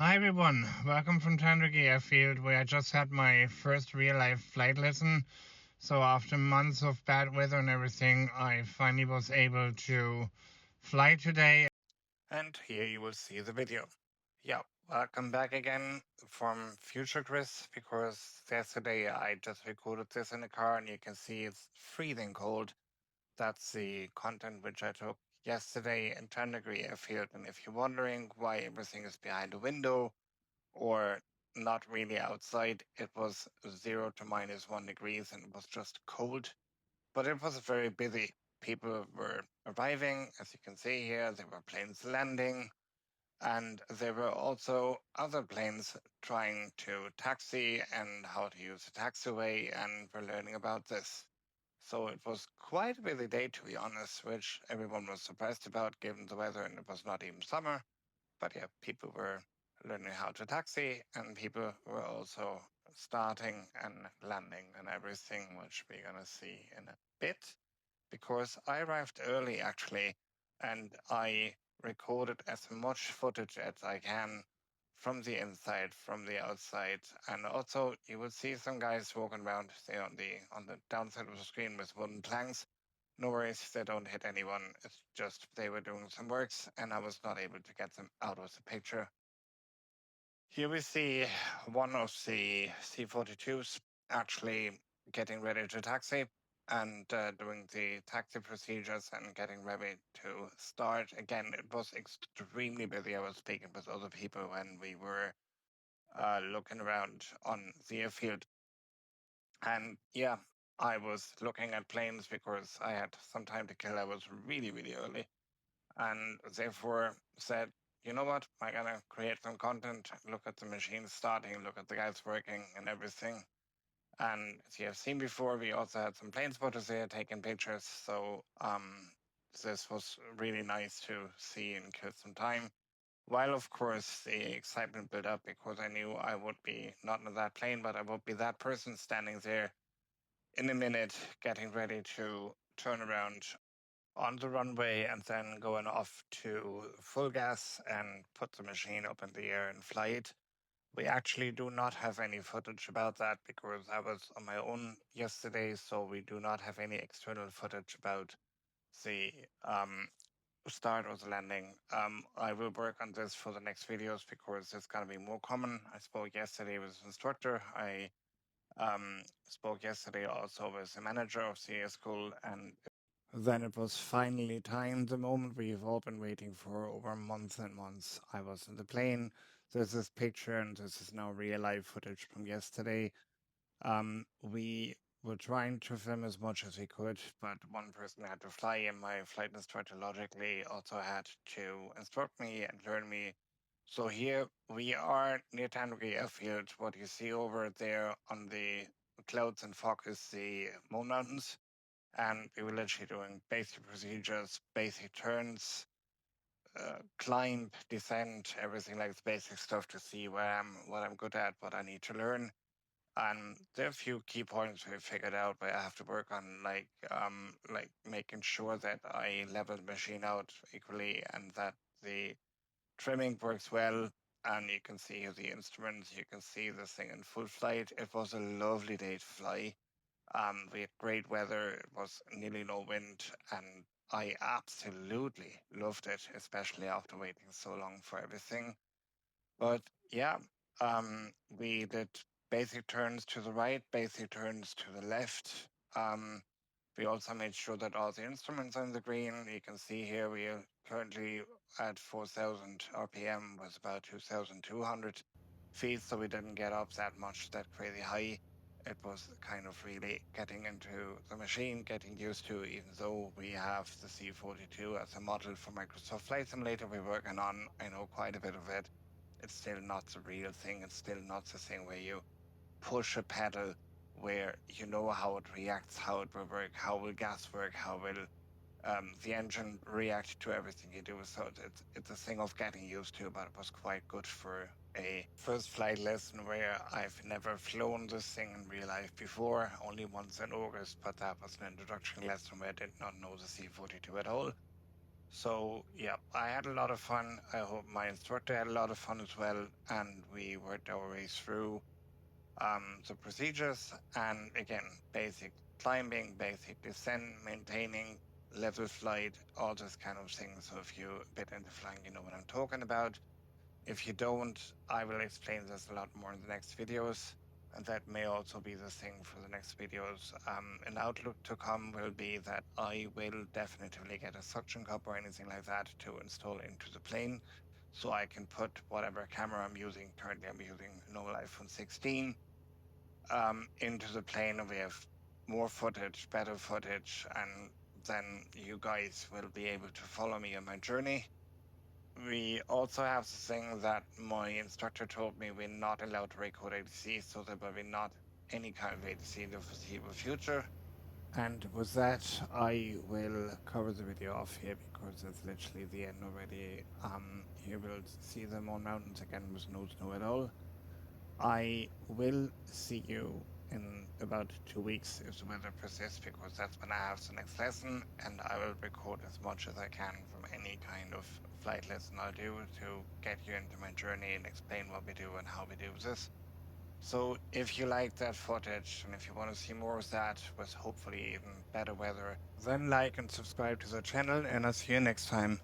Hi everyone, welcome from Tandri airfield where I just had my first real life flight lesson. So after months of bad weather and everything, I finally was able to fly today. And here you will see the video. Yeah, welcome back again from Future Chris, because yesterday I just recorded this in the car and you can see it's freezing cold. That's the content which I took yesterday in Tandri airfield. And if you're wondering why everything is behind the window, or not really outside. It was 0 to -1 degrees and it was just cold, but it was very busy. People were arriving, as you can see here, there were planes landing, and there were also other planes trying to taxi and how to use the taxiway, and we're learning about this. So it was quite a busy day, to be honest, which everyone was surprised about given the weather, and it was not even summer. But yeah, people were learning how to taxi, and people were also starting and landing and everything, which we're gonna see in a bit. Because I arrived early actually, and I recorded as much footage as I can from the inside, from the outside, and also you will see some guys walking around there on the downside of the screen with wooden planks. No worries, they don't hit anyone. It's just they were doing some works and I was not able to get them out of the picture. Here we see one of the C42s actually getting ready to taxi and doing the taxi procedures and getting ready to start. Again, it was extremely busy. I was speaking with other people when we were looking around on the airfield. And yeah, I was looking at planes because I had some time to kill. I was really, really early, and therefore said, you know what, I'm gonna create some content, look at the machines starting, look at the guys working and everything. And as you have seen before, we also had some plane spotters there taking pictures. So this was really nice to see and kill some time. While of course the excitement built up because I knew I would be not in that plane, but I would be that person standing there in a minute, getting ready to turn around on the runway and then going off to full gas and put the machine up in the air and fly it. We actually do not have any footage about that because I was on my own yesterday, so we do not have any external footage about the start of the landing. I will work on this for the next videos because it's going to be more common. I spoke yesterday with the instructor. I spoke yesterday also with the manager of the school, and then it was finally time, the moment we've all been waiting for over months and months. I was in the plane. This is picture, and this is now real life footage from yesterday. We were trying to film as much as we could, but one person had to fly, and my flight instructor logically also had to instruct me and learn me. So here we are near Tandri airfield. What you see over there on the clouds and fog is the Moon Mountains, and we were literally doing basic procedures, basic turns, climb, descent, everything like the basic stuff to see what I'm good at, what I need to learn. And there are a few key points we figured out where I have to work on, like making sure that I level the machine out equally and that the trimming works well. And you can see here the instruments, you can see this thing in full flight. It was a lovely day to fly. We had great weather. It was nearly no wind, and I absolutely loved it, especially after waiting so long for everything. But yeah, we did basic turns to the right, basic turns to the left. Um, we also made sure that all the instruments are in the green. You can see here we are currently at 4,000 RPM, was about 2,200 feet, so we didn't get up that much, that crazy high. It was kind of really getting into the machine, getting used to, even though we have the C42 as a model for Microsoft Flight Simulator we're working on. I know quite a bit of it. It's still not the real thing. It's still not the thing where you push a pedal where you know how it reacts, how it will work, how will gas work, how will the engine react to everything you do. So it's a thing of getting used to, but it was quite good for a first flight lesson where I've never flown this thing in real life before, only once in August, but that was an introduction lesson where I did not know the C42 at all. So yeah, I had a lot of fun. I hope my instructor had a lot of fun as well, and we worked our way through the procedures. And again, basic climbing, basic descent, maintaining level flight, all this kind of things. So if you're a bit into flying, you know what I'm talking about. If you don't, I will explain this a lot more in the next videos. And that may also be the thing for the next videos. An outlook to come will be that I will definitely get a suction cup or anything like that to install into the plane. So I can put whatever camera I'm using. Currently I'm using a normal iPhone 16 into the plane, and we have more footage, better footage, and then you guys will be able to follow me on my journey. We also have the thing that my instructor told me we're not allowed to record ADC, so there will be not any kind of ADC in the foreseeable future. And with that, I will cover the video off here because it's literally the end already. You will see the Moon Mountains again with no snow at all. I will see you in about 2 weeks if the weather persists, because that's when I have the next lesson, and I will record as much as I can from any kind of flight lesson I'll do to get you into my journey and explain what we do and how we do this. So if you like that footage and if you want to see more of that with hopefully even better weather, then like and subscribe to the channel, and I'll see you next time.